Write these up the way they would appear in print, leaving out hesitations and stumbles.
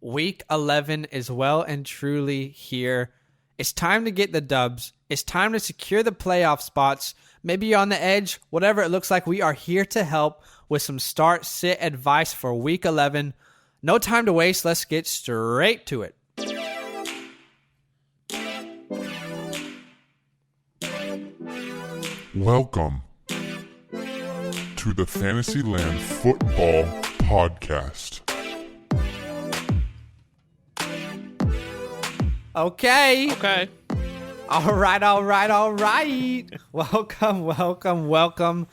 Week 11 is well and truly here. It's time to get the dubs. It's time to secure the playoff spots. Maybe you're on the edge. Whatever it looks like, we are here to help with some start-sit advice for Week 11. No time to waste. Let's get straight to it. Welcome to the FantasyLand Football Podcast. Okay. All right. Welcome.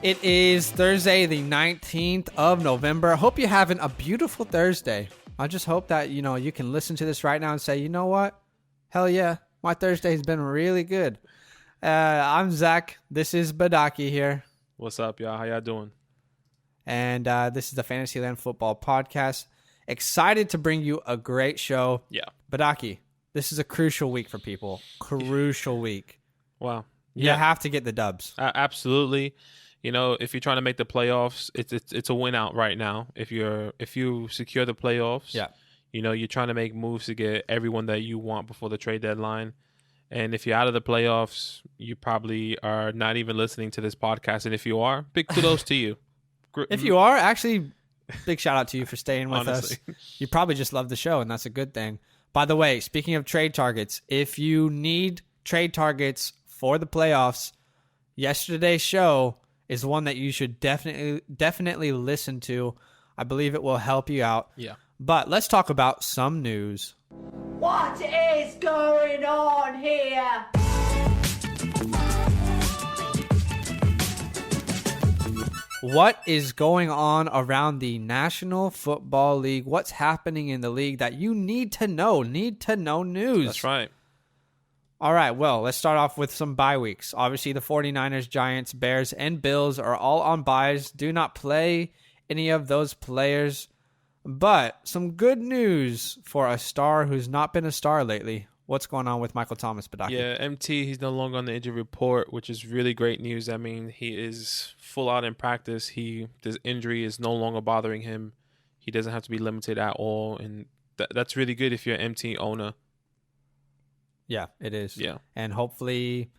It is Thursday, the 19th of November. I hope you're having a beautiful Thursday. I just hope that, you can listen to this right now and say, you know what? Hell yeah, my Thursday's been really good. I'm Zach. This is Badaki here. What's up, y'all? How y'all doing? And this is the FantasyLand Football Podcast. Excited to bring you a great show. Yeah. Badaki, this is a crucial week for people. Crucial week. Wow. You have to get the dubs. Absolutely. If you're trying to make the playoffs, it's a win out right now. If you secure the playoffs, you're trying to make moves to get everyone that you want before the trade deadline. And if you're out of the playoffs, you probably are not even listening to this podcast. And if you are, big kudos to you. If you are, actually, big shout out to you for staying with us. You probably just love the show, and that's a good thing. By the way, speaking of trade targets, if you need trade targets for the playoffs, yesterday's show is one that you should definitely listen to. I believe it will help you out. Yeah. But let's talk about some news. What is going on here? What is going on around the National Football League? What's happening in the league that you need to know? Need to know news. That's right. All right, well, let's start off with some bye weeks. Obviously, the 49ers, Giants, Bears, and Bills are all on byes. Do not play any of those players. But some good news for a star who's not been a star lately. What's going on with Michael Thomas, Badaki? Yeah, MT, he's no longer on the injury report, which is really great news. I mean, he is full out in practice. This injury is no longer bothering him. He doesn't have to be limited at all, and that's really good if you're an MT owner. Yeah, it is. Yeah. And hopefully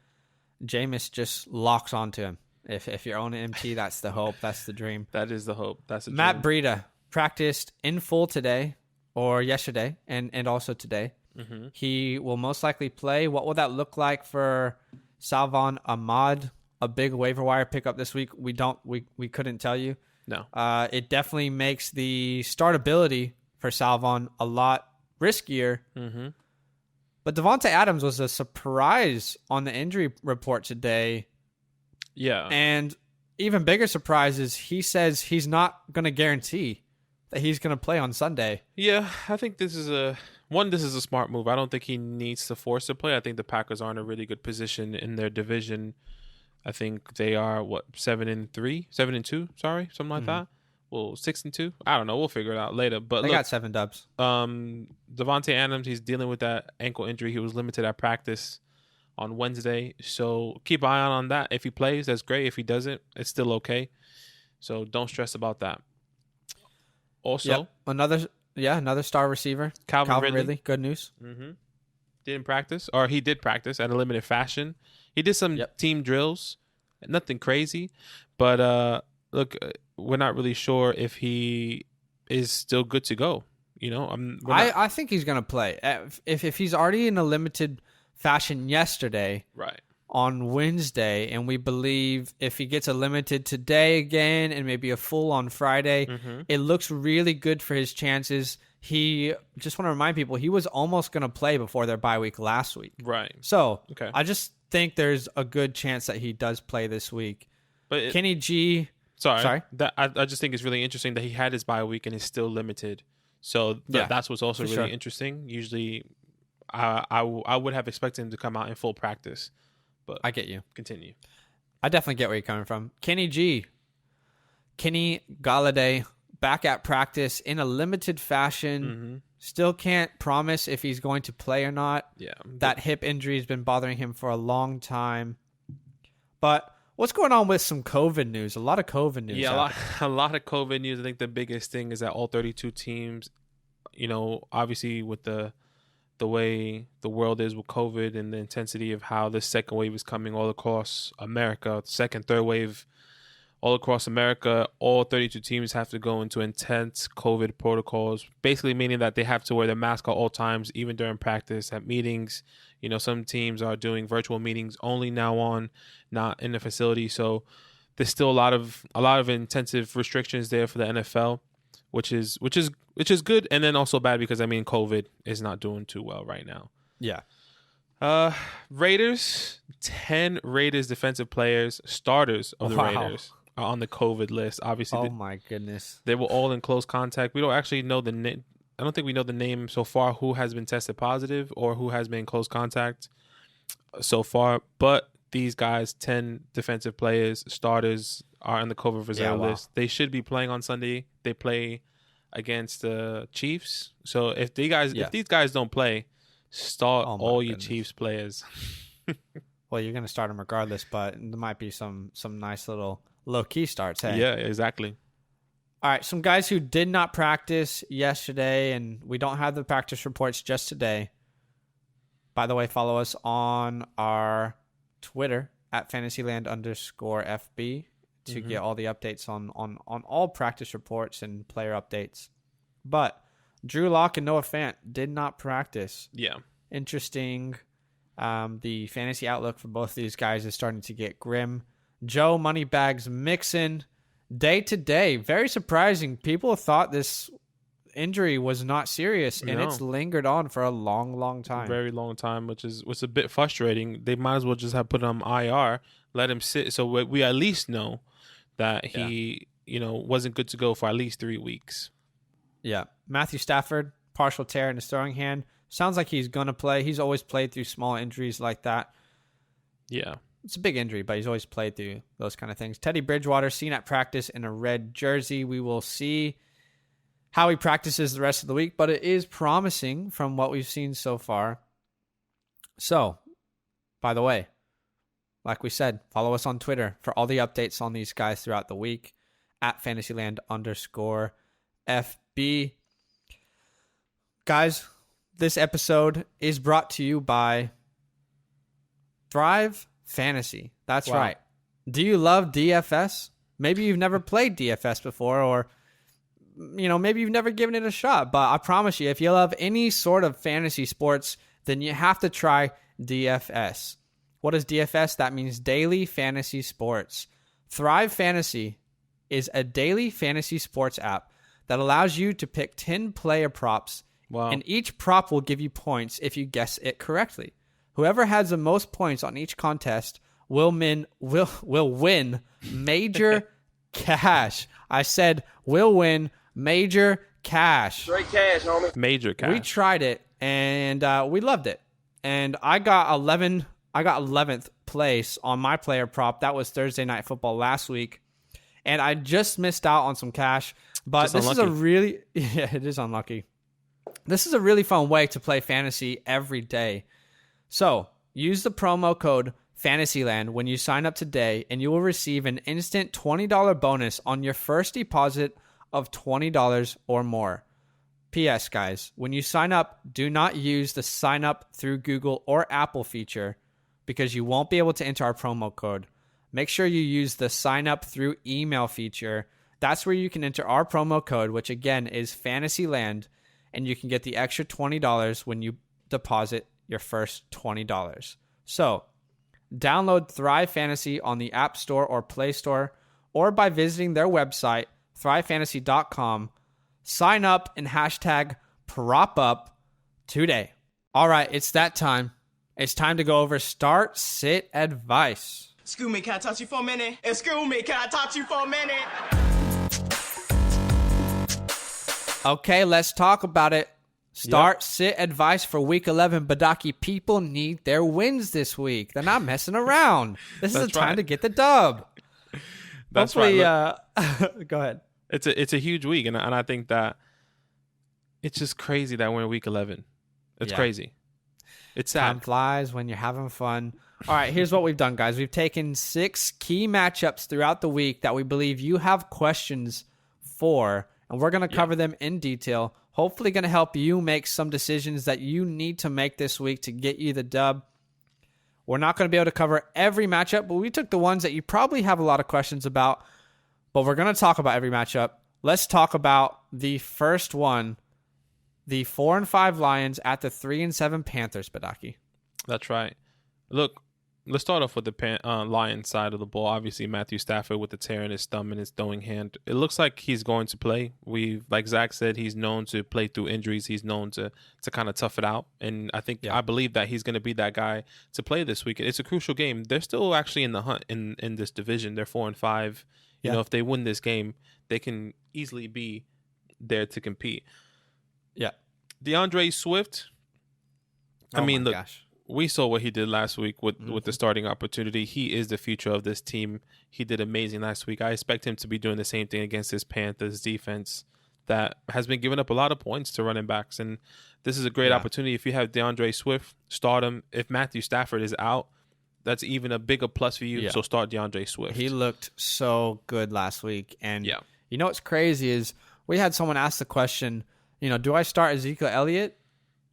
Jameis just locks onto him. If you're owning MT, that's the hope. That's the dream. That is the hope. That's the Matt dream. Breida practiced in full today or yesterday and also today. Mm-hmm. He will most likely play. What will that look like for Salvon Ahmad? A big waiver wire pickup this week. We couldn't tell you. No. It definitely makes the startability for Salvon a lot riskier. Mm-hmm. But Devontae Adams was a surprise on the injury report today. Yeah. And even bigger surprise is he says he's not going to guarantee that he's going to play on Sunday. Yeah, I think this is a smart move. I don't think he needs to force a play. I think the Packers are in a really good position in their division. I think they are 7-2, sorry, something like that. Well, 6-2. I don't know. We'll figure it out later. But they got 7 dubs. Devontae Adams, he's dealing with that ankle injury. He was limited at practice on Wednesday, so keep an eye on that. If he plays, that's great. If he doesn't, it's still okay. So don't stress about that. Also, another star receiver, Calvin Ridley. Good news. Mm-hmm. He did practice at a limited fashion. He did some team drills, nothing crazy, but look, we're not really sure if he is still good to go. I think he's going to play. If he's already in a limited fashion yesterday, right, on Wednesday, and we believe if he gets a limited today again and maybe a full on Friday, it looks really good for his chances. He just want to remind people he was almost going to play before their bye week last week. Right. So okay. I just think there's a good chance that he does play this week. But Kenny G. Sorry. I just think it's really interesting that he had his bye week and is still limited. So that's what's also really interesting. Usually I would have expected him to come out in full practice. But I get you. Continue. I definitely get where you're coming from. Kenny Galladay back at practice in a limited fashion. Still can't promise if he's going to play or not. Yeah. That hip injury has been bothering him for a long time. But what's going on with some COVID news? A lot of COVID news. Yeah, a lot of COVID news. I think the biggest thing is that all 32 teams obviously with the way the world is with COVID and the intensity of how this second wave is coming all across America, second, third wave all across America, all 32 teams have to go into intense COVID protocols, basically meaning that they have to wear their mask at all times, even during practice, at meetings. Some teams are doing virtual meetings only now on, not in the facility. So there's still a lot of intensive restrictions there for the NFL, which is good, and then also bad because COVID is not doing too well right now. Yeah. Raiders, 10 Raiders defensive players, starters of the Raiders, are on the COVID list. Obviously, my goodness, they were all in close contact. We don't actually know the name. I don't think we know the name so far who has been tested positive or who has been in close contact so far. But these guys, 10 defensive players, starters, are on the COVID reserve list. They should be playing on Sunday. They play against the Chiefs. So if these guys don't play, start all your Chiefs players. Well, you're going to start them regardless, but there might be some nice little low-key starts. Hey? Yeah, exactly. All right, some guys who did not practice yesterday, and we don't have the practice reports just today. By the way, follow us on our Twitter at FantasyLand_FB to get all the updates on all practice reports and player updates. But Drew Lock and Noah Fant did not practice. Yeah. Interesting. The fantasy outlook for both of these guys is starting to get grim. Joe Moneybags Mixon, day to day. Very surprising. People thought this injury was not serious, and it's lingered on for a long, long time. Very long time, which is a bit frustrating. They might as well just have put him on IR, let him sit, so we at least know that he, wasn't good to go for at least 3 weeks. Yeah. Matthew Stafford, partial tear in his throwing hand. Sounds like he's going to play. He's always played through small injuries like that. Yeah. It's a big injury, but he's always played through those kind of things. Teddy Bridgewater seen at practice in a red jersey. We will see how he practices the rest of the week, but it is promising from what we've seen so far. So, by the way, like we said, follow us on Twitter for all the updates on these guys throughout the week at FantasyLand_FB. Guys, this episode is brought to you by Thrive Fantasy. That's right. Do you love DFS? Maybe you've never played DFS before, or maybe you've never given it a shot. But I promise you, if you love any sort of fantasy sports, then you have to try DFS. What is DFS? That means Daily Fantasy Sports. Thrive Fantasy is a daily fantasy sports app that allows you to pick 10 player props, and each prop will give you points if you guess it correctly. Whoever has the most points on each contest will win major cash. I said will win major cash. Straight cash, homie. Major cash. We tried it, and we loved it. And I got 11th place on my player prop. That was Thursday Night Football last week. And I just missed out on some cash. But this is it is unlucky. This is a really fun way to play fantasy every day. So, use the promo code FANTASYLAND when you sign up today, and you will receive an instant $20 bonus on your first deposit of $20 or more. P.S. guys, when you sign up, do not use the sign up through Google or Apple feature because you won't be able to enter our promo code. Make sure you use the sign up through email feature. That's where you can enter our promo code, which again is FANTASYLAND, and you can get the extra $20 when you deposit your first $20. So, download Thrive Fantasy on the App Store or Play Store, or by visiting their website, thrivefantasy.com. Sign up and hashtag PropUp today. All right, it's that time. It's time to go over start, sit advice. Excuse me, can I touch you for a minute? Excuse me, can I touch you for a minute? Okay, let's talk about it. Start, sit advice for week 11. Badaki, people need their wins this week. They're not messing around. This is the time to get the dub. That's hopefully, right. Go ahead. It's a huge week, and I think that it's just crazy that we're in week 11. It's crazy. It's sad. Time flies when you're having fun. All right, here's what we've done, guys. We've taken 6 key matchups throughout the week that we believe you have questions for, and we're going to cover them in detail Hopefully going to help you make some decisions that you need to make this week to get you the dub. We're not going to be able to cover every matchup, but we took the ones that you probably have a lot of questions about. But we're going to talk about every matchup. Let's talk about the first one, the 4-5 Lions at the 3-7 Panthers, Badaki. That's right. Look, let's start off with the Lions side of the ball. Obviously, Matthew Stafford with the tear in his thumb and his throwing hand. It looks like he's going to play. Like Zach said, he's known to play through injuries. He's known to kind of tough it out. And I believe that he's going to be that guy to play this week. It's a crucial game. They're still actually in the hunt in this division. They're 4-5. You know, if they win this game, they can easily be there to compete. Yeah. DeAndre Swift. We saw what he did last week with the starting opportunity. He is the future of this team. He did amazing last week. I expect him to be doing the same thing against this Panthers defense that has been giving up a lot of points to running backs. And this is a great opportunity. If you have DeAndre Swift, start him. If Matthew Stafford is out, that's even a bigger plus for you. Yeah. So start DeAndre Swift. He looked so good last week. And you know what's crazy is we had someone ask the question, do I start Ezekiel Elliott?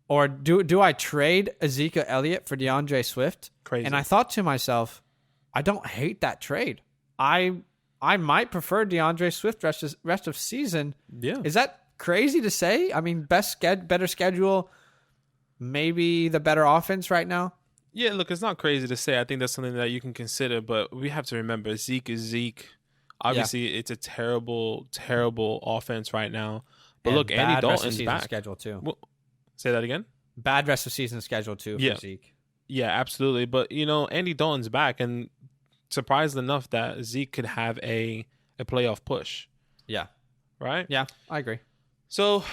Or do I trade Ezekiel Elliott for DeAndre Swift? Crazy. And I thought to myself, I don't hate that trade. I might prefer DeAndre Swift rest of season. Yeah. Is that crazy to say? I mean, better schedule, maybe the better offense right now. Yeah, look, it's not crazy to say. I think that's something that you can consider, but we have to remember Zeke is Zeke. Obviously, it's a terrible, terrible offense right now. But look, Andy Dalton's back. Schedule too. Well, say that again? Bad rest of season schedule too for Zeke. Yeah, absolutely. But, Andy Dalton's back, and surprised enough that Zeke could have a playoff push. Yeah. Right? Yeah, I agree. So,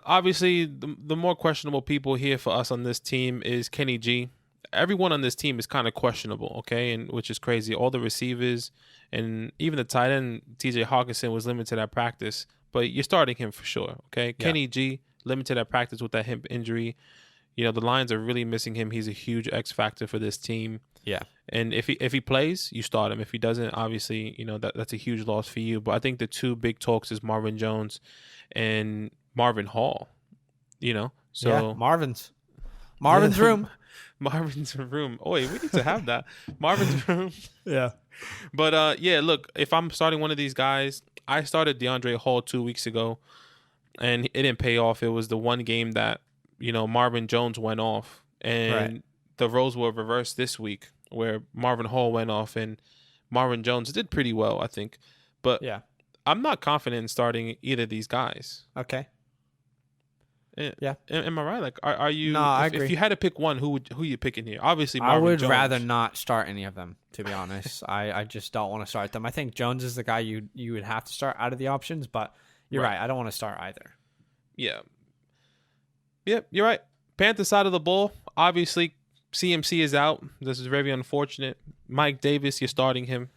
obviously, the more questionable people here for us on this team is Kenny G. Everyone on this team is kind of questionable, okay, and which is crazy. All the receivers and even the tight end, TJ Hawkinson, was limited at practice, but you're starting him for sure, okay? Yeah. Kenny G, limited at practice with that hip injury. The Lions are really missing him. He's a huge X factor for this team. Yeah. And if he plays, you start him. If he doesn't, obviously, that's a huge loss for you. But I think the two big talks is Marvin Jones and Marvin Hall. So yeah, Marvin's room. Marvin's room. Oh, wait, we need to have that. Marvin's room. Yeah. But look, if I'm starting one of these guys, I started DeAndre Hall 2 weeks ago, and it didn't pay off. It was the one game that Marvin Jones went off, and the roles were reversed this week, where Marvin Hall went off and Marvin Jones did pretty well, I think. But I'm not confident in starting either of these guys. Okay. Yeah. Am I right? Like, are you? No, I agree. If you had to pick one, who you picking here? Obviously, Marvin I would Jones. rather not start any of them, to be honest. I just don't want to start them. I think Jones is the guy you would have to start out of the options, but you're right. I don't want to start either. Yeah. Yeah, you're right. Panther side of the ball, obviously, CMC is out. This is very unfortunate. Mike Davis, you're starting him.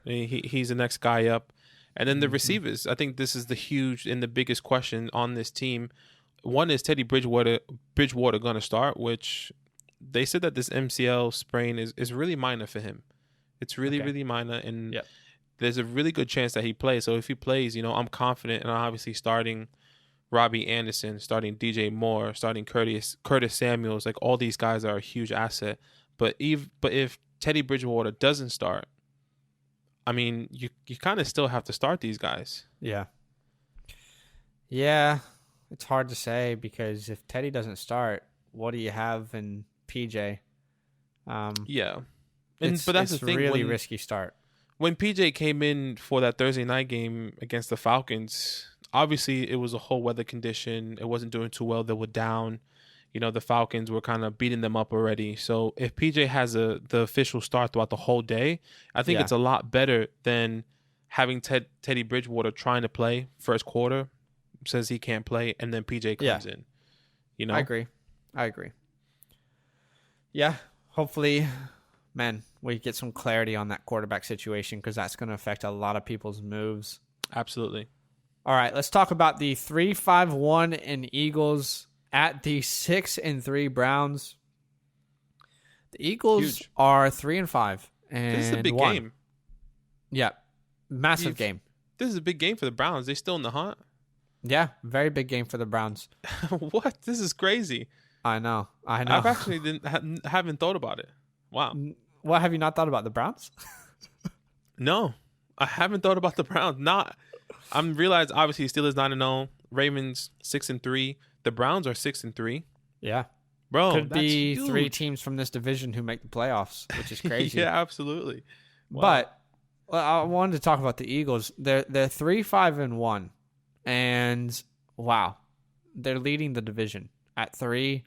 He's the next guy up. And then the receivers, I think this is the huge and the biggest question on this team. One is Teddy Bridgewater going to start, which they said that this MCL sprain is really minor for him. It's really, really minor, and there's a really good chance that he plays. So if he plays, I'm confident, and I'm obviously starting Robbie Anderson, starting DJ Moore, starting Curtis Samuels. Like, all these guys are a huge asset. But if Teddy Bridgewater doesn't start, I mean, you kind of still have to start these guys. Yeah. Yeah, it's hard to say because if Teddy doesn't start, what do you have in PJ? But that's the thing. Really risky start. When PJ came in for that Thursday night game against the Falcons, obviously it was a whole weather condition. It wasn't doing too well. They were down. The Falcons were kind of beating them up already. So if PJ has the official start throughout the whole day, I think it's a lot better than having Teddy Bridgewater trying to play first quarter, says he can't play, and then PJ comes in. I agree. Yeah, hopefully, man, we get some clarity on that quarterback situation because that's going to affect a lot of people's moves. Absolutely. All right, let's talk about the 3-5-1 and Eagles at the 6-3 Browns. The Eagles are 3-5, and this is a big game. Yeah, massive game. This is a big game for the Browns. They're still in the hunt. Yeah, very big game for the Browns. What? This is crazy. I know. I've actually haven't thought about it. Wow. What, have you not thought about the Browns? No, I haven't thought about the Browns. I'm realized obviously Steelers 9-0, Ravens 6-3. The Browns are 6-3. Yeah. Bro, could that's be huge. 3 teams from this division who make the playoffs, which is crazy. Yeah, absolutely. Wow. But I wanted to talk about the Eagles. They're 3-5-1, and wow, they're leading the division at 3-5-1.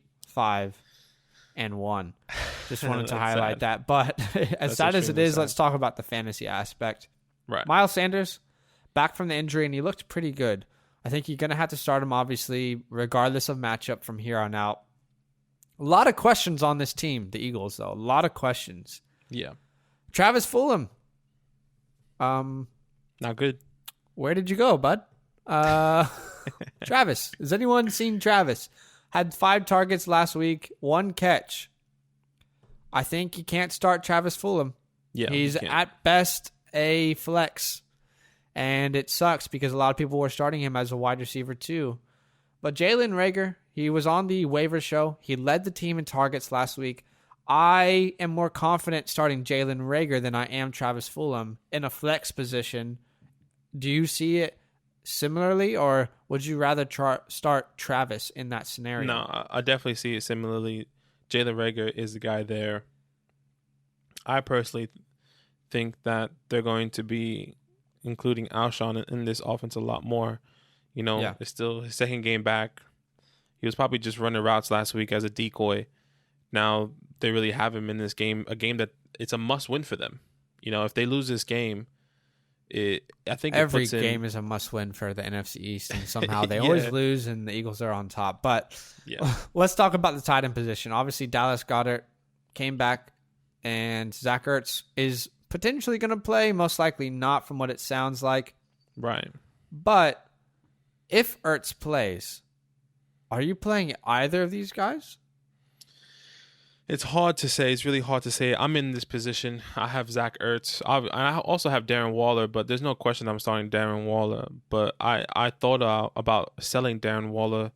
Just wanted to highlight that. But as sad as it is, let's talk about the fantasy aspect. Right. Miles Sanders back from the injury, and he looked pretty good. I think you're going to have to start him, obviously, regardless of matchup from here on out. A lot of questions on this team, the Eagles, though. A lot of questions. Yeah. Travis Fulgham. Not good. Where did you go, bud? Travis. Has anyone seen Travis? Had 5 targets last week, 1 catch. I think you can't start Travis Fulgham. Yeah. He's at best a flex. And it sucks because a lot of people were starting him as a wide receiver too. But Jalen Reagor, he was on the waiver show. He led the team in targets last week. I am more confident starting Jalen Reagor than I am Travis Fulgham in a flex position. Do you see it similarly, or would you rather start Travis in that scenario? No, I definitely see it similarly. Jalen Reagor is the guy there. I personally think that they're going to be including Alshon in this offense a lot more. You know, It's still his second game back. He was probably just running routes last week as a decoy. Now they really have him in this game, a game that it's a must-win for them. You know, if they lose this game, I think every game is a must-win for the NFC East, and somehow they always lose, and the Eagles are on top. But let's talk about the tight end position. Obviously, Dallas Goedert came back, and Zach Ertz is potentially going to play, most likely not from what it sounds like. Right. But if Ertz plays, are you playing either of these guys? It's hard to say. It's really hard to say. I'm in this position. I have Zach Ertz. I also have Darren Waller, but there's no question I'm starting Darren Waller. But I thought about selling Darren Waller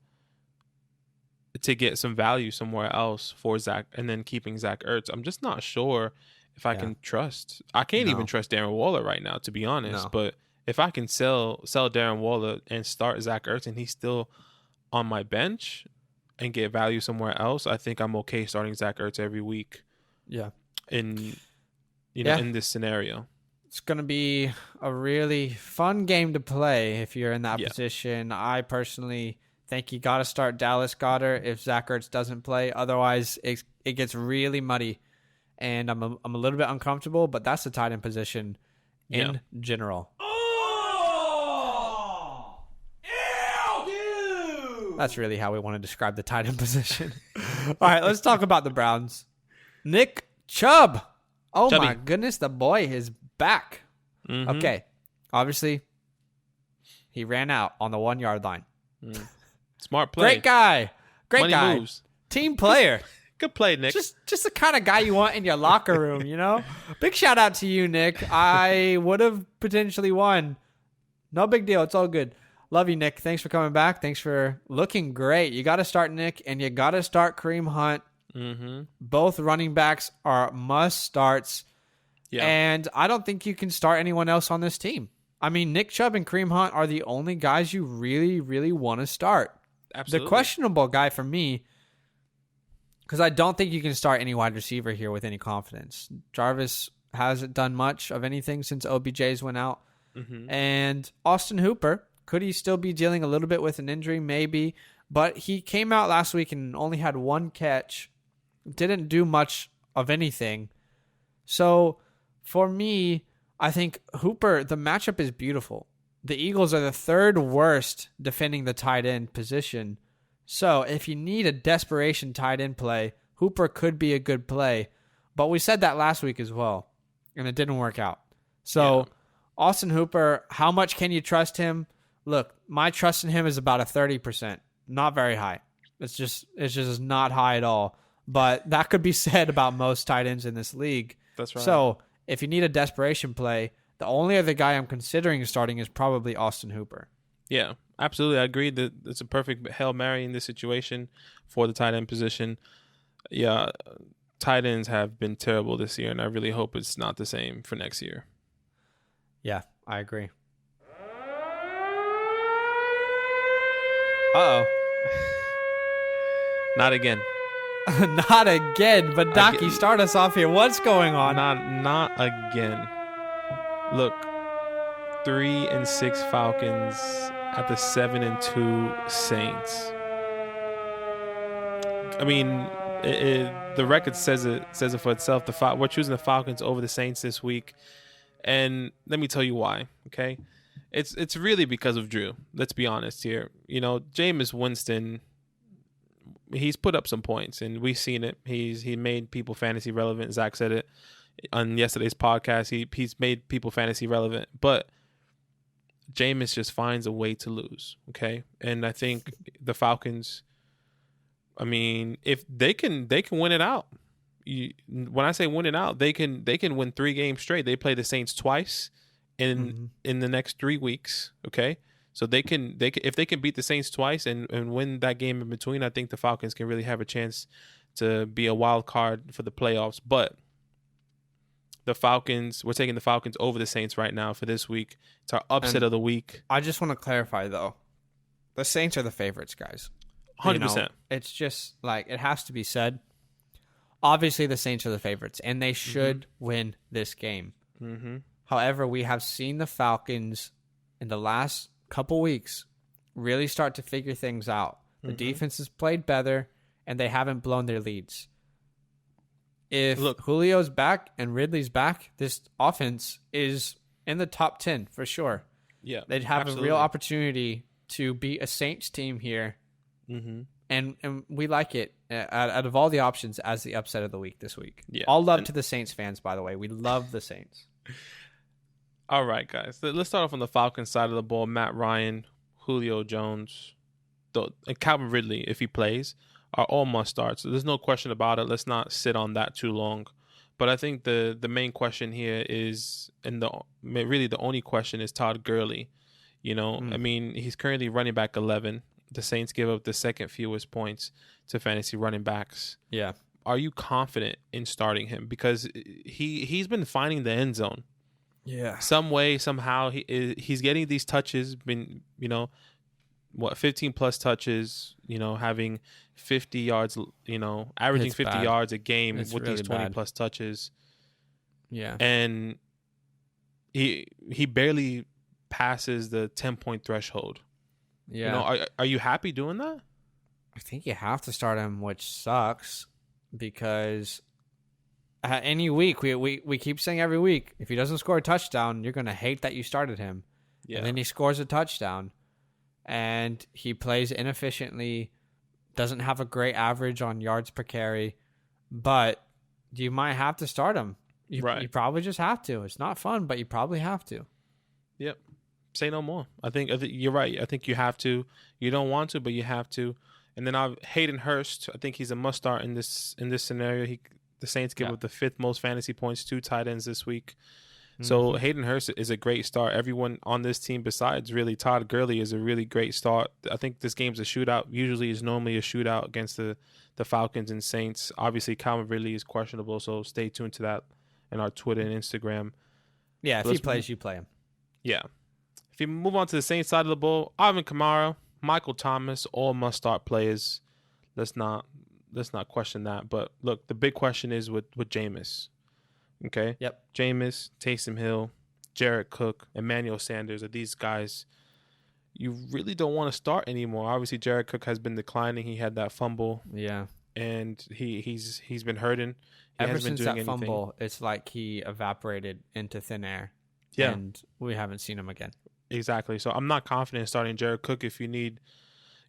to get some value somewhere else for Zach, and then keeping Zach Ertz. I'm just not sure if I can trust. I can't even trust Darren Waller right now, to be honest. No. But if I can sell Darren Waller and start Zach Ertz, and he's still on my bench and get value somewhere else, I think I'm okay starting Zach Ertz every week. Yeah. In this scenario. It's going to be a really fun game to play if you're in that position. I personally think you got to start Dallas Goedert if Zach Ertz doesn't play. Otherwise, it gets really muddy, and I'm a little bit uncomfortable, but that's the tight end position in general. That's really how we want to describe the tight end position. All right, let's talk about the Browns. Nick Chubb. Oh, Chubby. My goodness, the boy is back. Mm-hmm. Okay, obviously, he ran out on the 1-yard line. Smart play. Great guy. Money moves. Team player. Good play, Nick. Just the kind of guy you want in your locker room, you know? Big shout out to you, Nick. I would have potentially won. No big deal. It's all good. Love you, Nick. Thanks for coming back. Thanks for looking great. You got to start Nick, and you got to start Kareem Hunt. Mm-hmm. Both running backs are must starts. Yeah. And I don't think you can start anyone else on this team. I mean, Nick Chubb and Kareem Hunt are the only guys you really, really want to start. Absolutely. The questionable guy for me, because I don't think you can start any wide receiver here with any confidence. Jarvis hasn't done much of anything since OBJ's went out. Mm-hmm. And Austin Hooper, could he still be dealing a little bit with an injury? Maybe. But he came out last week and only had 1 catch. Didn't do much of anything. So for me, I think Hooper, the matchup is beautiful. The Eagles are the 3rd worst defending the tight end position. So if you need a desperation tight end play, Hooper could be a good play. But we said that last week as well, and it didn't work out. So Austin Hooper, how much can you trust him? Look, my trust in him is about a 30%. Not very high. It's just not high at all. But that could be said about most tight ends in this league. That's right. So if you need a desperation play, the only other guy I'm considering starting is probably Austin Hooper. Yeah, absolutely. I agree that it's a perfect Hail Mary in this situation for the tight end position. Yeah, tight ends have been terrible this year, and I really hope it's not the same for next year. Yeah, I agree. Uh-oh. Not again. Not again, but Docky, start us off here. What's going on? Not again. Look, 3-6 Falcons at the 7-2 Saints. I mean, the record says it for itself. We're choosing the Falcons over the Saints this week, and let me tell you why. Okay, it's really because of Drew. Let's be honest here. You know, Jameis Winston, he's put up some points, and we've seen it. He made people fantasy relevant. Zach said it on yesterday's podcast. He's made people fantasy relevant, but Jameis just finds a way to lose. Okay, and I think the Falcons, I mean, if they can win it out. When I say win it out, they can win 3 games straight. They play the Saints twice in the next 3 weeks. Okay, so they can if they can beat the Saints twice and win that game in between, I think the Falcons can really have a chance to be a wild card for the playoffs. But we're taking the Falcons over the Saints right now for this week. It's our upset of the week. I just want to clarify though, the Saints are the favorites, guys. 100%. It's just like it has to be said. Obviously, the Saints are the favorites, and they should win this game. Mm-hmm. However, we have seen the Falcons in the last couple weeks really start to figure things out. The defense has played better, and they haven't blown their leads. If Julio's back and Ridley's back, this offense is in the top 10 for sure. Yeah, they'd have a real opportunity to beat a Saints team here. Mm-hmm. And we like it out of all the options as the upset of the week this week. Yeah. All love to the Saints fans, by the way. We love the Saints. All right, guys. Let's start off on the Falcons side of the ball. Matt Ryan, Julio Jones, and Calvin Ridley, if he plays, are all must-starts. So there's no question about it. Let's not sit on that too long. But I think the main question here is, and really the only question is Todd Gurley. You know, I mean, he's currently running back 11. The Saints give up the second fewest points to fantasy running backs. Yeah. Are you confident in starting him? Because he's been finding the end zone. Yeah. Some way, somehow, he's getting these touches, 15 plus touches, having 50 yards, averaging It's 50 bad. yards a game It's with really these 20 bad. plus touches. Yeah. And he barely passes the 10-point threshold. Yeah. Are you happy doing that? I think you have to start him, which sucks because any week, we keep saying every week, if he doesn't score a touchdown, you're going to hate that you started him. Yeah. And then he scores a touchdown and he plays inefficiently, doesn't have a great average on yards per carry, but you might have to start him. You probably just have to. It's not fun, but you probably have to. Yep. Say no more. I think you're right. I think you have to. You don't want to, but you have to. And then Hayden Hurst, I think he's a must start in this scenario. The Saints give up the 5th most fantasy points to tight ends this week. So Hayden Hurst is a great start. Everyone on this team besides really Todd Gurley is a really great start. I think this game's a shootout. Usually is normally a shootout against the Falcons and Saints. Obviously, Calvin Ridley is questionable, so stay tuned to that in our Twitter and Instagram. Yeah, if he plays, you play him. Yeah. If you move on to the Saints side of the ball, Alvin Kamara, Michael Thomas, all must-start players. Let's not question that. But look, the big question is with Jameis. Okay? Yep. Jameis, Taysom Hill, Jared Cook, Emmanuel Sanders are these guys you really don't want to start anymore. Obviously, Jared Cook has been declining. He had that fumble. Yeah. And he's been hurting. Ever since that fumble, it's like he evaporated into thin air. Yeah. And we haven't seen him again. Exactly. So I'm not confident in starting Jared Cook. If you need,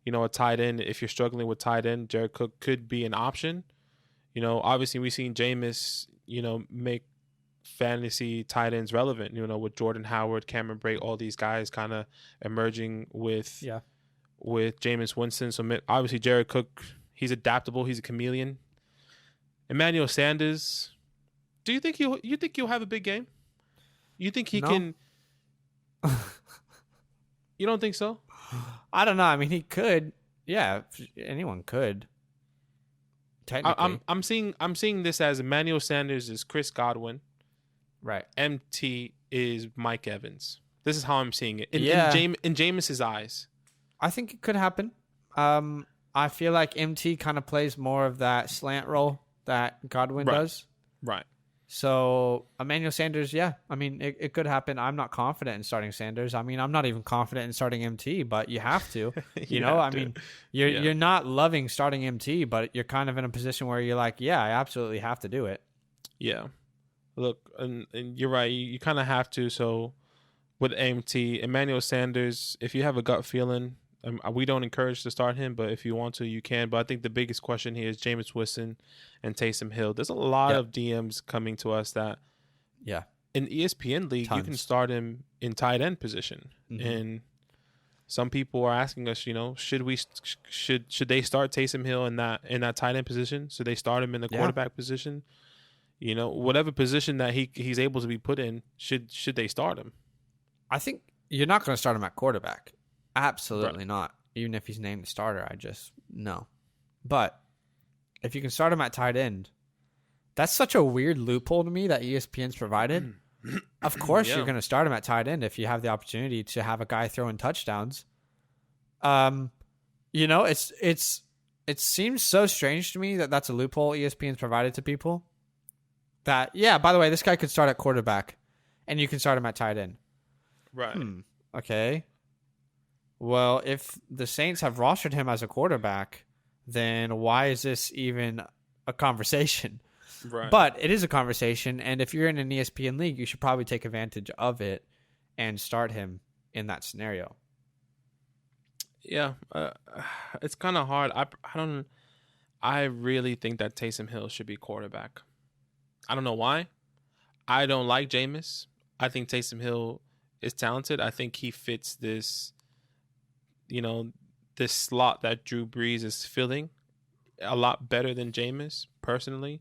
a tight end, if you're struggling with tight end, Jared Cook could be an option. Obviously we've seen Jameis, make fantasy tight ends relevant, with Jordan Howard, Cameron Brate, all these guys kind of emerging with Jameis Winston. So obviously Jared Cook, he's adaptable. He's a chameleon. Emmanuel Sanders, do you think he'll have a big game? You think he can? You don't think so? I don't know. I mean, he could. Yeah, anyone could. Technically, I'm seeing this as Emmanuel Sanders is Chris Godwin, right? MT is Mike Evans. This is how I'm seeing it in Jameis's eyes. I think it could happen. I feel like MT kind of plays more of that slant role that Godwin does. Right. So Emmanuel Sanders, yeah. I mean, it could happen. I'm not confident in starting Sanders. I mean, I'm not even confident in starting MT, but you have to. You know, I mean, you're not loving starting MT, but you're kind of in a position where you're like, yeah, I absolutely have to do it. Yeah. Look, and you're right. You kind of have to. So with MT, Emmanuel Sanders, if you have a gut feeling, we don't encourage to start him, but if you want to, you can. But I think the biggest question here is Jameis Winston and Taysom Hill. There's a lot of DMs coming to us that, in ESPN League, you can start him in tight end position. Mm-hmm. And some people are asking us, should they start Taysom Hill in that tight end position? Should they start him in the quarterback position? Whatever position that he's able to be put in, should they start him? I think you're not going to start him at quarterback. Absolutely not. Even if he's named the starter, no. But if you can start him at tight end, that's such a weird loophole to me that ESPN's provided. Of course, you're going to start him at tight end if you have the opportunity to have a guy throwing touchdowns. It seems so strange to me that that's a loophole ESPN's provided to people. That by the way, this guy could start at quarterback, and you can start him at tight end. Right. Okay. Well, if the Saints have rostered him as a quarterback, then why is this even a conversation? Right. But it is a conversation, and if you're in an ESPN league, you should probably take advantage of it and start him in that scenario. Yeah, it's kind of hard. I really think that Taysom Hill should be quarterback. I don't know why. I don't like Jameis. I think Taysom Hill is talented. I think he fits this slot that Drew Brees is filling a lot better than Jameis, personally.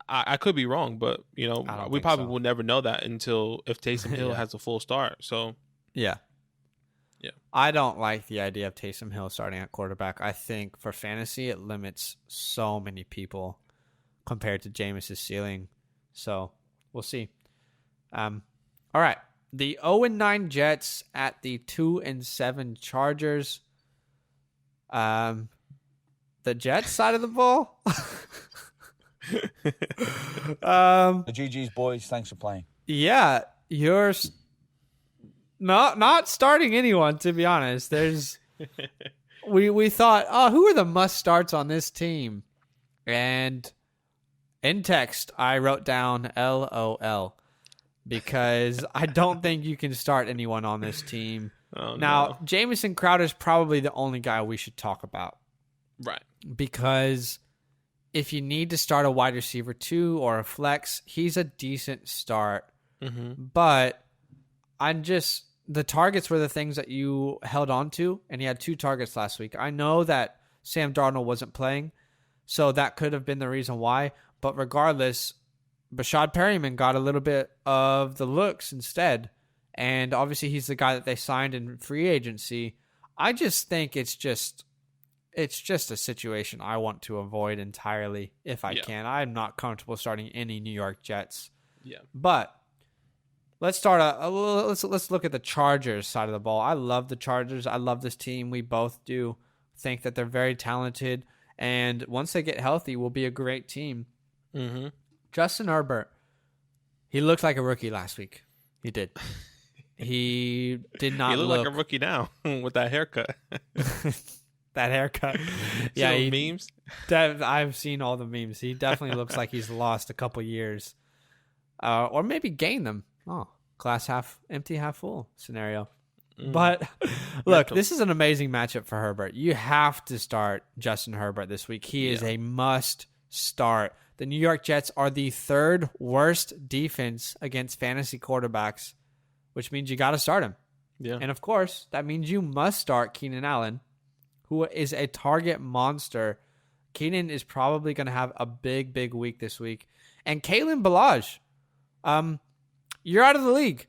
I could be wrong, but, we probably will never know that until if Taysom Hill has a full start. So, yeah. I don't like the idea of Taysom Hill starting at quarterback. I think for fantasy, it limits so many people compared to Jameis's ceiling. So, we'll see. All right. The 0-9 Jets at the 2-7 Chargers. The Jets side of the ball. The GG's boys, thanks for playing. Yeah, you're not starting anyone, to be honest. There's we thought, who are the must starts on this team? And in text, I wrote down LOL. Because I don't think you can start anyone on this team. Now, Jamison Crowder's probably the only guy we should talk about. Right. Because if you need to start a wide receiver 2 or a flex, he's a decent start. Mm-hmm. But the targets were the things that you held on to, and he had 2 targets last week. I know that Sam Darnold wasn't playing, so that could have been the reason why. But regardless, Bashad Perryman got a little bit of the looks instead. And obviously he's the guy that they signed in free agency. I just think it's just a situation I want to avoid entirely if I can. I'm not comfortable starting any New York Jets. Yeah. But let's start let's look at the Chargers side of the ball. I love the Chargers. I love this team. We both do think that they're very talented, and once they get healthy, will be a great team. Mm-hmm. Justin Herbert, he looked like a rookie last week. He did. He did not look like a rookie now with that haircut. That haircut. Memes? I've seen all the memes. He definitely looks like he's lost a couple years. Or maybe gained them. Oh, glass half empty, half full scenario. But look, this is an amazing matchup for Herbert. You have to start Justin Herbert this week. He is a must start. The New York Jets are the 3rd worst defense against fantasy quarterbacks, which means you got to start him. Yeah. And of course, that means you must start Keenan Allen, who is a target monster. Keenan is probably going to have a big, big week this week. And Kalen Ballage, you're out of the league.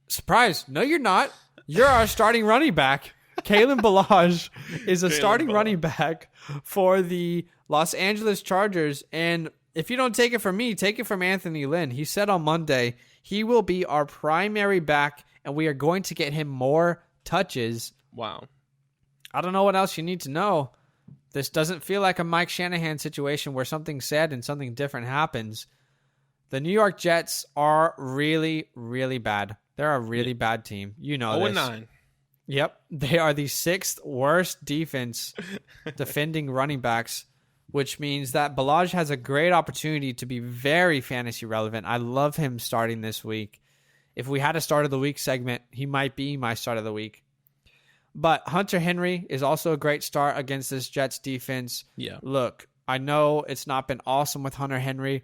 Surprise. No, you're not. You're our starting running back. Kalen Ballage is a starting running back for the Los Angeles Chargers. And if you don't take it from me, take it from Anthony Lynn. He said on Monday he will be our primary back, and we are going to get him more touches. Wow. I don't know what else you need to know. This doesn't feel like a Mike Shanahan situation where something's said and something different happens. The New York Jets are really, really bad. They're a really bad team. You know this. 0-9. Yep. They are the 6th worst defense defending running backs, which means that Ballage has a great opportunity to be very fantasy relevant. I love him starting this week. If we had a start of the week segment, he might be my start of the week. But Hunter Henry is also a great start against this Jets defense. Yeah. Look, I know it's not been awesome with Hunter Henry,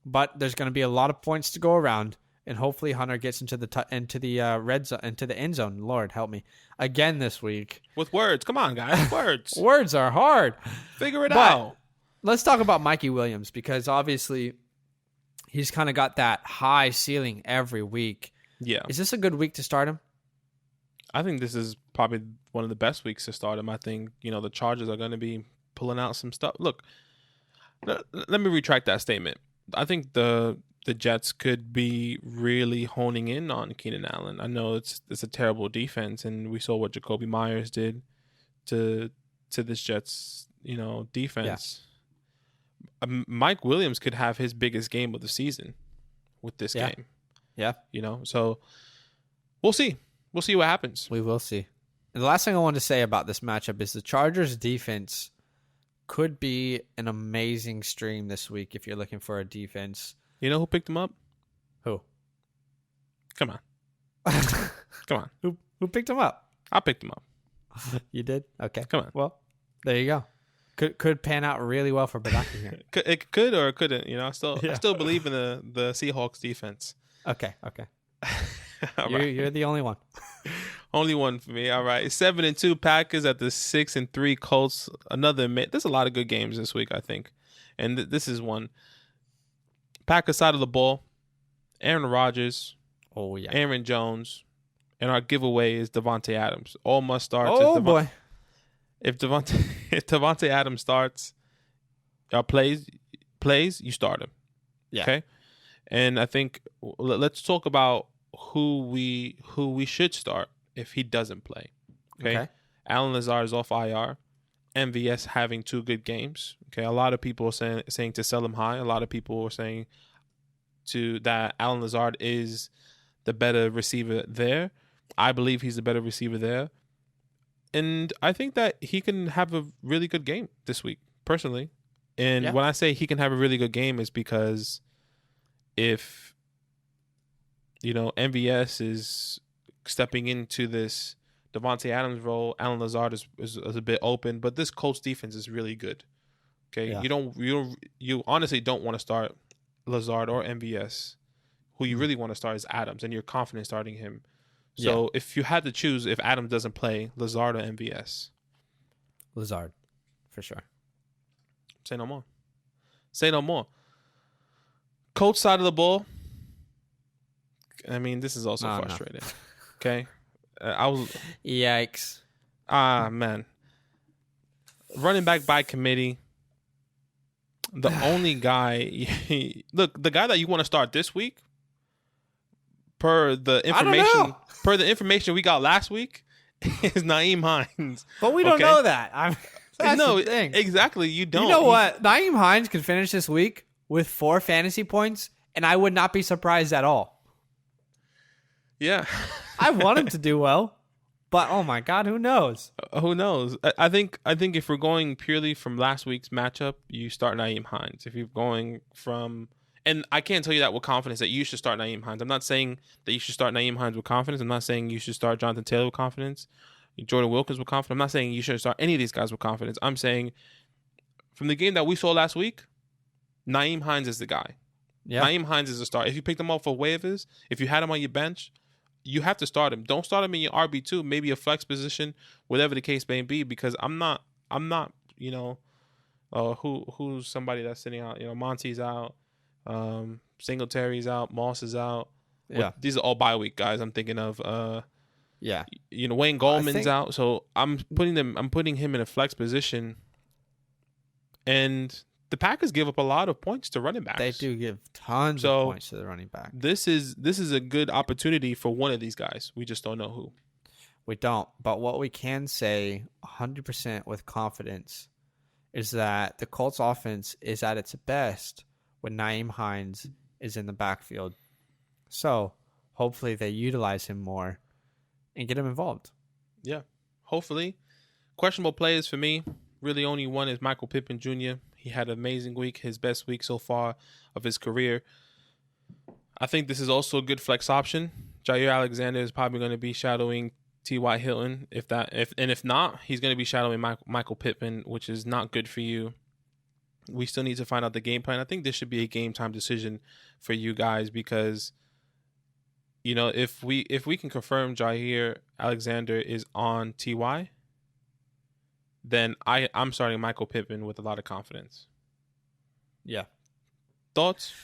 but there's going to be a lot of points to go around, and hopefully Hunter gets into the red zone, into the end zone. Lord help me again this week with words. Come on, guys, words. Words are hard. Figure it out. Let's talk about Mikey Williams, because obviously he's kind of got that high ceiling every week. Yeah. Is this a good week to start him? I think this is probably one of the best weeks to start him. I think, the Chargers are going to be pulling out some stuff. Look, let me retract that statement. I think the Jets could be really honing in on Keenan Allen. I know it's a terrible defense, and we saw what Jaboki Meyers did to this Jets, defense. Yeah. Mike Williams could have his biggest game of the season with this game. Yeah. So we'll see. We'll see what happens. We will see. And the last thing I want to say about this matchup is the Chargers defense could be an amazing stream this week if you're looking for a defense. You know who picked him up? Who? Come on. Come on. Who picked him up? I picked him up. You did? Okay. Come on. Well, there you go. Could pan out really well for Badaki here. It could or it couldn't. I still believe in the Seahawks defense. Okay. You're the only one. Only one for me. All right. 7-2 Packers at the 6-3 Colts. There's a lot of good games this week, I think. And this is one. Packers side of the ball. Aaron Rodgers. Oh, yeah. Aaron Jones. And our giveaway is Devontae Adams. All must starts. Oh, boy. If Devontae Adams starts, plays, you start him. Yeah. Okay. And I think let's talk about who we should start if he doesn't play. Okay. Allen Lazard is off IR. MVS having 2 good games. Okay. A lot of people are saying to sell him high. A lot of people are saying that Allen Lazard is the better receiver there. I believe he's the better receiver there. And I think that he can have a really good game this week, personally. And when I say he can have a really good game is because if, MVS is stepping into this Devontae Adams role, Allen Lazard is a bit open, but this Colts defense is really good. Okay. Yeah. You honestly don't want to start Lazard or MVS. Who you really want to start is Adams, and you're confident starting him. So if you had to choose, if Adams doesn't play, Lazard or MVS? Lazard, for sure. Say no more. Colts side of the ball. I mean, this is also frustrating. No. Okay. Yikes. Man. Running back by committee. The only guy. Look, the guy that you want to start this week, per the information we got last week, is Nyheim Hines. But we don't know that. That's no, the thing. Exactly. You don't. You know what? Nyheim Hines could finish this week with 4 fantasy points, and I would not be surprised at all. Yeah. I want him to do well, but oh my God, who knows? Who knows? I think if we're going purely from last week's matchup, you start Nyheim Hines. If you're going from, and I can't tell you that with confidence that you should start Nyheim Hines. I'm not saying that you should start Nyheim Hines with confidence. I'm not saying you should start Jonathan Taylor with confidence, Jordan Wilkins with confidence. I'm not saying you should start any of these guys with confidence. I'm saying from the game that we saw last week, Nyheim Hines is the guy. Yeah. Nyheim Hines is the start. If you picked him up for waivers, if you had him on your bench, you have to start him. Don't start him in your RB2, maybe a flex position, whatever the case may be, because I'm not, who's somebody that's sitting out, Monty's out, Singletary's out, Moss is out. Yeah. These are all bye week guys I'm thinking of. Yeah. Wayne Gallman's out, so I'm putting him in a flex position. And the Packers give up a lot of points to running backs. They do give tons of points to the running back. This is a good opportunity for one of these guys. We just don't know who. We don't. But what we can say 100% with confidence is that the Colts offense is at its best when Nyheim Hines is in the backfield. So hopefully they utilize him more and get him involved. Yeah, hopefully. Questionable players for me, really only one is Michael Pittman Jr. He had an amazing week, his best week so far of his career. I think this is also a good flex option. Jair Alexander is probably going to be shadowing T.Y. Hilton. If not, he's going to be shadowing Michael Pittman, which is not good for you. We still need to find out the game plan. I think this should be a game time decision for you guys because if we can confirm Jair Alexander is on T.Y., then I'm starting Michael Pittman with a lot of confidence. Yeah. Thoughts?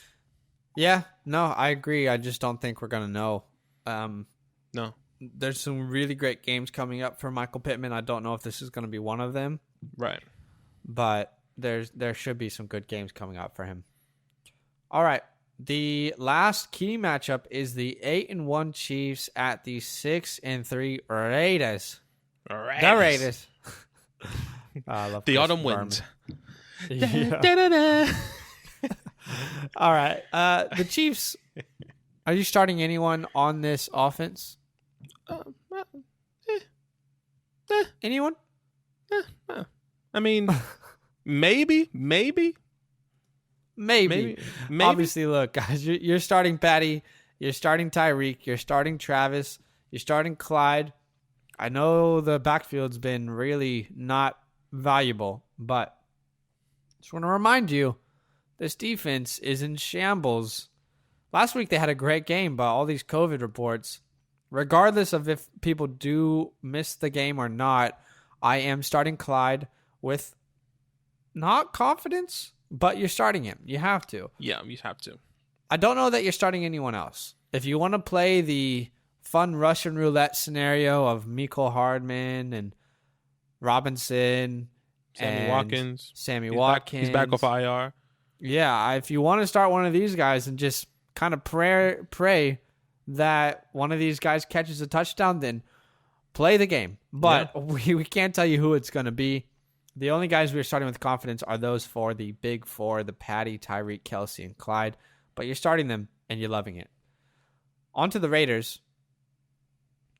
Yeah. No, I agree. I just don't think we're going to know. No. There's some really great games coming up for Michael Pittman. I don't know if this is going to be one of them. Right. But there should be some good games coming up for him. All right. The last key matchup is the 8-1 Chiefs at the 6-3 Raiders. The Raiders. I love the Chris autumn Berman. winds. Yeah. All right. The Chiefs, are you starting anyone on this offense? Anyone? I mean, maybe. Obviously, look, guys, you're starting Patty, you're starting Tyreek, you're starting Travis, you're starting Clyde. I know the backfield's been really not valuable, but just want to remind you, this defense is in shambles. Last week they had a great game, but all these COVID reports, regardless of if people do miss the game or not, I am starting Clyde with not confidence, but you're starting him. You have to. Yeah, you have to. I don't know that you're starting anyone else. If you want to play the fun Russian roulette scenario of Mecole Hardman and Robinson, Sammy Watkins. He's back off IR. Yeah, if you want to start one of these guys and just kind of pray that one of these guys catches a touchdown, then play the game. But we can't tell you who it's going to be. The only guys we're starting with confidence are those four, the big four, the Patty, Tyreek, Kelsey, and Clyde. But you're starting them, and you're loving it. On to the Raiders.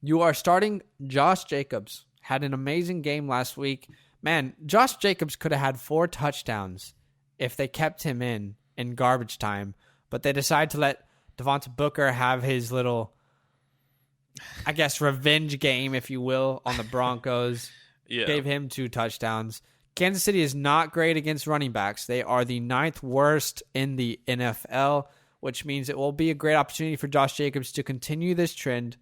You are starting Josh Jacobs. Had an amazing game last week. Man, Josh Jacobs could have had 4 touchdowns if they kept him in garbage time. But they decided to let Devonta Booker have his little, I guess, revenge game, if you will, on the Broncos. Yeah. Gave him 2 touchdowns. Kansas City is not great against running backs. They are the 9th worst in the NFL, which means it will be a great opportunity for Josh Jacobs to continue this trend.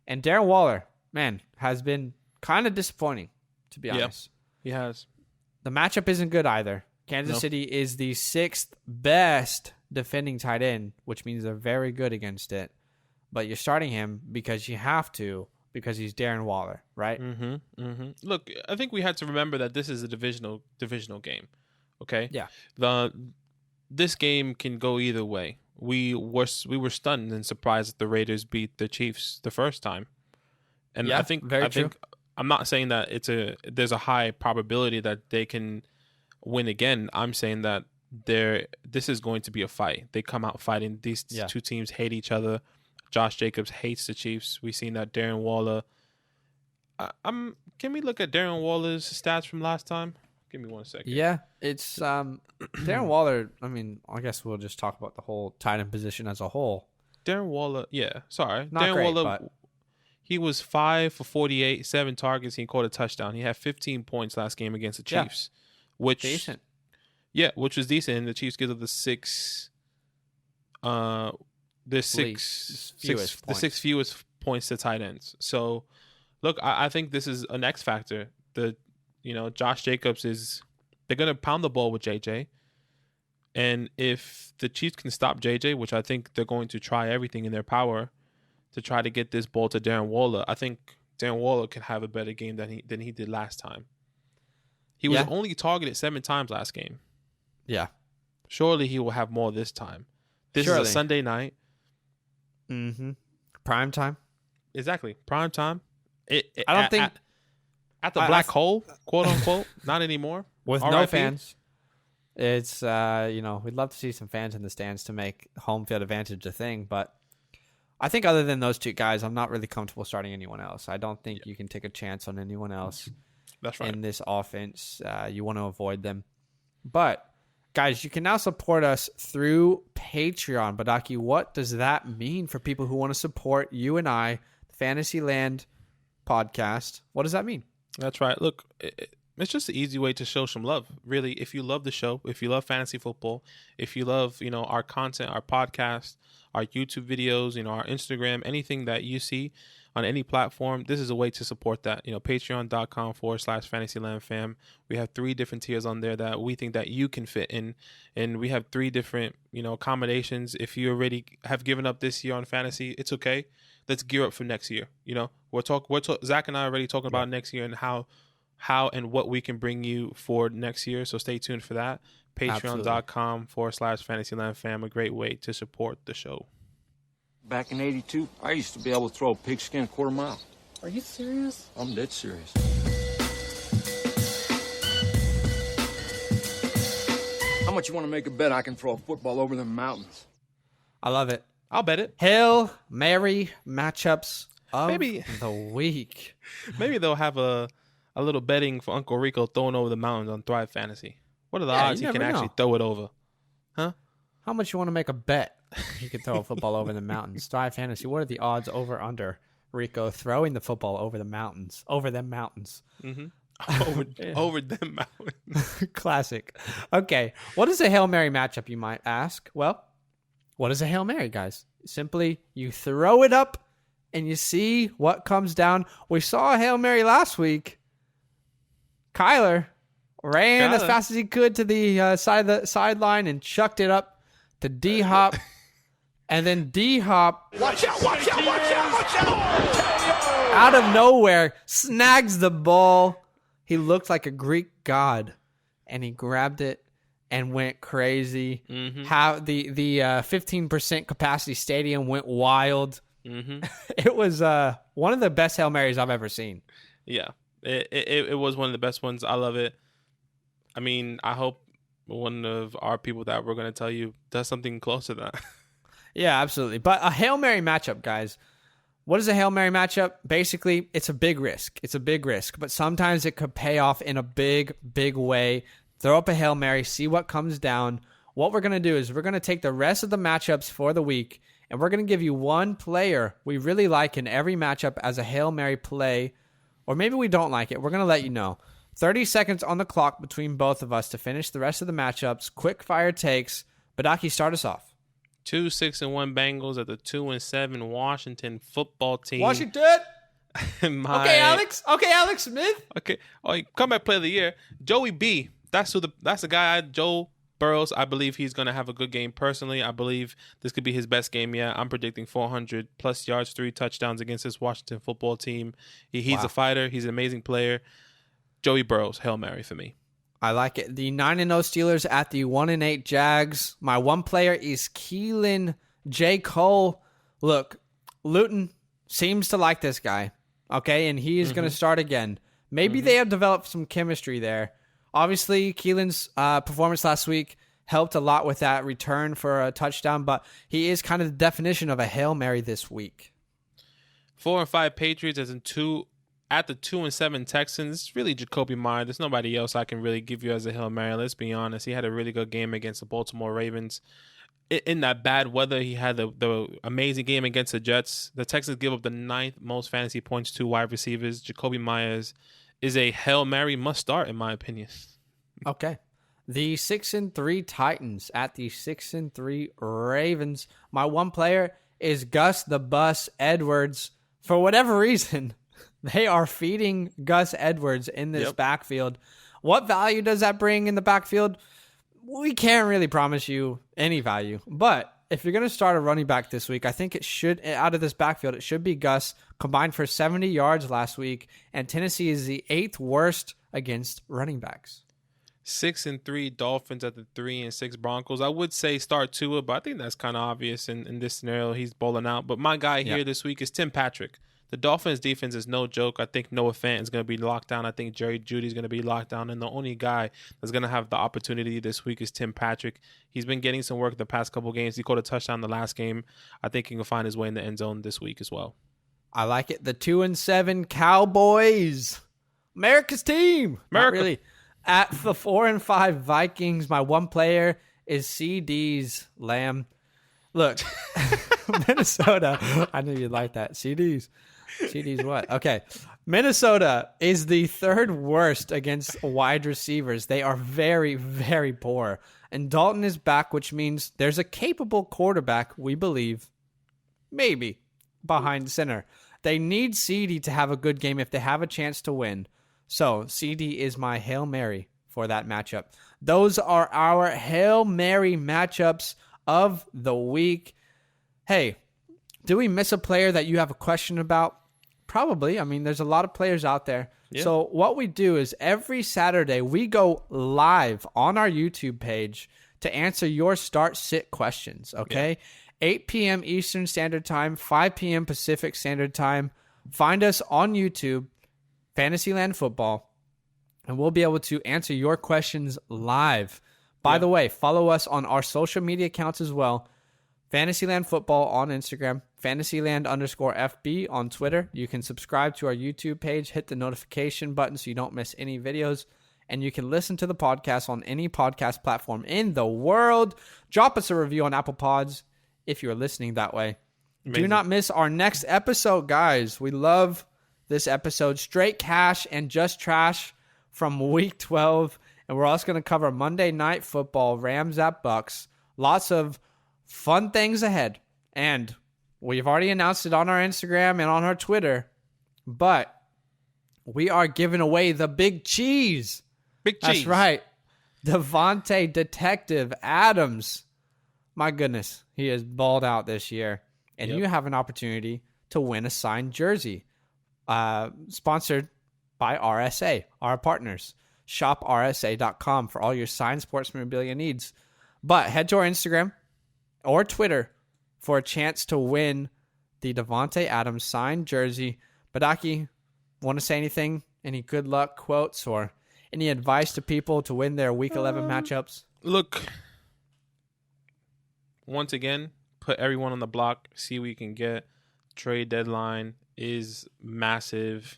And Darren Waller, man, has been kind of disappointing, to be honest. He has. The matchup isn't good either. Kansas City is the 6th best defending tight end, which means they're very good against it. But you're starting him because you have to, because he's Darren Waller, right? Look, I think we had to remember that this is a divisional game. Okay? Yeah. This game can go either way. We were stunned and surprised that the Raiders beat the Chiefs the first time. And yeah, I think I'm not saying that there's a high probability that they can win again. I'm saying that this is going to be a fight. They come out fighting. These two teams hate each other. Josh Jacobs hates the Chiefs. We've seen that Darren Waller. Can we look at Darren Waller's stats from last time? Give me 1 second. Yeah, it's Darren Waller. I mean, I guess we'll just talk about the whole tight end position as a whole. Darren Waller, Darren great, Waller, but he was 5 for 48, 7 targets. He caught a touchdown. He had 15 points last game against the Chiefs, which decent. Yeah, which was decent. And the Chiefs give up the sixth fewest points to tight ends. So, look, I think this is an X factor. Josh Jacobs they're going to pound the ball with JJ. And if the Chiefs can stop JJ, which I think they're going to try everything in their power to try to get this ball to Darren Waller. I think Darren Waller can have a better game than he did last time. He was only targeted 7 times last game. Yeah. Surely he will have more this time. This is a Sunday night. Mm-hmm. Prime time. Exactly. Prime time. I don't think... At the black hole, quote unquote, not anymore. With no fans. It's, we'd love to see some fans in the stands to make home field advantage a thing, but I think other than those 2 guys, I'm not really comfortable starting anyone else. I don't think you can take a chance on anyone else. That's right. In this offense. You want to avoid them. But, guys, you can now support us through Patreon. Badaki, what does that mean for people who want to support you and I, the Fantasyland podcast? What does that mean? That's right. Look, it's just an easy way to show some love. Really, if you love the show, if you love fantasy football, if you love, our content, our podcast, our YouTube videos, our Instagram, anything that you see on any platform, this is a way to support that. Patreon.com/FantasyLandFam. We have 3 different tiers on there that we think that you can fit in. And we have 3 different, accommodations. If you already have given up this year on fantasy, it's okay. Let's gear up for next year. Zach and I are already talking about next year and how and what we can bring you for next year. So stay tuned for that. Patreon.com/FantasyLandFam, a great way to support the show. Back in '82, I used to be able to throw a pigskin a quarter mile. Are you serious? I'm dead serious. How much you want to make a bet I can throw a football over the mountains? I love it. I'll bet it. Hail Mary matchups of the week. Maybe they'll have a little betting for Uncle Rico throwing over the mountains on Thrive Fantasy. What are the odds he can actually throw it over? Huh? How much you want to make a bet he can throw a football over the mountains? Thrive Fantasy, what are the odds over under Rico throwing the football over the mountains? Over them mountains. Mm-hmm. Over them mountains. Classic. Okay. What is a Hail Mary matchup, you might ask? Well, what is a Hail Mary, guys? Simply, you throw it up and you see what comes down. We saw a Hail Mary last week. Kyler ran as fast as he could to the sideline and chucked it up to D-Hop. And then D-Hop, Watch out, watch out, watch out, watch out! out of nowhere, snags the ball. He looked like a Greek god, and he grabbed it and went crazy. Mm-hmm. How the 15% capacity stadium went wild. Mm-hmm. It was one of the best Hail Marys I've ever seen. Yeah, it was one of the best ones. I love it. I mean, I hope one of our people that we're going to tell you does something close to that. Yeah, absolutely. But a Hail Mary matchup, guys. What is a Hail Mary matchup? Basically, it's a big risk. It's a big risk, but sometimes it could pay off in a big, big way. Throw up a Hail Mary, see what comes down. What we're going to do is we're going to take the rest of the matchups for the week, and we're going to give you one player we really like in every matchup as a Hail Mary play, or maybe we don't like it. We're going to let you know. 30 seconds on the clock between both of us to finish the rest of the matchups. Quick fire takes. Badaki, start us off. 2 6-1 Bengals at the 2-7 Washington football team. Washington. Okay, Alex Smith. Okay. Oh, comeback player of the year, Joey B. That's the guy. Joe Burrows. I believe he's gonna have a good game. Personally, I believe this could be his best game yet. I'm predicting 400 plus yards, 3 touchdowns against this Washington football team. He's a fighter. He's an amazing player. Joey Burrows, Hail Mary for me. I like it. The 9-0 Steelers at the 1-8 Jags. My one player is Keelan Cole. Look, Luton seems to like this guy, okay, and he is going to start again. Maybe they have developed some chemistry there. Obviously, Keelan's performance last week helped a lot with that return for a touchdown, but he is kind of the definition of a Hail Mary this week. 4-5 Patriots at the 2-7 Texans. It's really Jaboki Meyers. There's nobody else I can really give you as a Hail Mary. Let's be honest. He had a really good game against the Baltimore Ravens. In that bad weather, he had the amazing game against the Jets. The Texans give up the 9th most fantasy points to wide receivers. Jaboki Meyers is a Hail Mary must start, in my opinion. Okay. The 6-3 Titans at the 6-3 Ravens. My one player is Gus the Bus Edwards. For whatever reason, they are feeding Gus Edwards in this backfield. What value does that bring in the backfield? We can't really promise you any value, but if you're going to start a running back this week, I think it should, out of this backfield, it should be Gus, combined for 70 yards last week, and Tennessee is the 8th worst against running backs. 6-3 Dolphins at the 3-6 Broncos. I would say start Tua, but I think that's kind of obvious in this scenario. He's bowling out. But my guy here this week is Tim Patrick. The Dolphins defense is no joke. I think Noah Fant is going to be locked down. I think Jerry Jeudy is going to be locked down. And the only guy that's going to have the opportunity this week is Tim Patrick. He's been getting some work the past couple games. He caught a touchdown the last game. I think he can find his way in the end zone this week as well. I like it. The 2-7 Cowboys. America's team. America. Not really. At the 4-5 Vikings, my one player is CeeDee Lamb. Look, Minnesota. I knew you'd like that. CeeDee's what? Okay. Minnesota is the 3rd worst against wide receivers. They are very, very poor. And Dalton is back, which means there's a capable quarterback, we believe, maybe, behind center. They need CeeDee to have a good game if they have a chance to win. So, CeeDee is my Hail Mary for that matchup. Those are our Hail Mary matchups of the week. Hey, do we miss a player that you have a question about? Probably. I mean, there's a lot of players out there. Yeah. So what we do is every Saturday we go live on our YouTube page to answer your start-sit questions, okay? Yeah. 8 p.m. Eastern Standard Time, 5 p.m. Pacific Standard Time. Find us on YouTube, FantasyLand Football, and we'll be able to answer your questions live. By the way, follow us on our social media accounts as well. FantasyLand Football on Instagram, FantasyLand_FB on Twitter. You can subscribe to our YouTube page, hit the notification button so you don't miss any videos, and you can listen to the podcast on any podcast platform in the world. Drop us a review on Apple Pods if you're listening that way. Amazing. Do not miss our next episode, guys. We love this episode. Straight cash and just trash from Week 12. And we're also going to cover Monday Night Football, Rams at Bucks. Lots of fun things ahead. And we've already announced it on our Instagram and on our Twitter. But we are giving away the big cheese. Big cheese. That's right. Davante Detective Adams. My goodness, he has balled out this year. And you have an opportunity to win a signed jersey. Sponsored by RSA, our partners. ShopRSA.com for all your signed sports memorabilia needs. But head to our Instagram or Twitter for a chance to win the Davante Adams signed jersey. Badaki, want to say anything? Any good luck quotes or any advice to people to win their Week 11 matchups? Look, once again, put everyone on the block, see what you can get. Trade deadline is massive.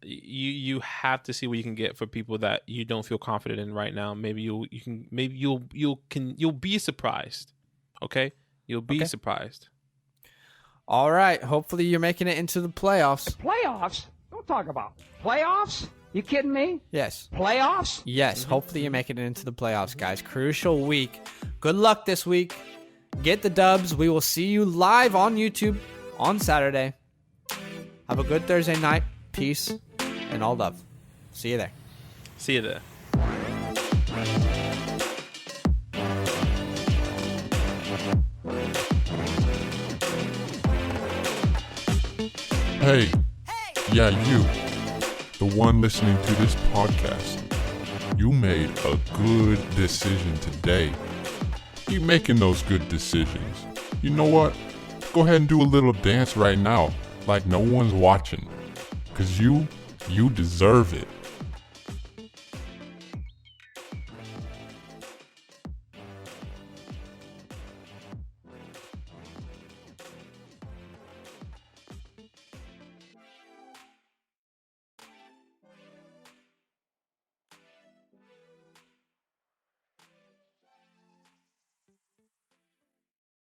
You have to see what you can get for people that you don't feel confident in right now. Maybe you'll be surprised. Okay? You'll be surprised. All right. Hopefully you're making it into the playoffs. Playoffs? Don't talk about playoffs. You kidding me? Yes. Playoffs? Yes. Hopefully you're making it into the playoffs, guys. Crucial week. Good luck this week. Get the dubs. We will see you live on YouTube on Saturday. Have a good Thursday night. Peace and all love. See you there. See you there. Hey, yeah, you, the one listening to this podcast, you made a good decision today. Keep making those good decisions. You know what? Go ahead and do a little dance right now, like no one's watching. Because you deserve it.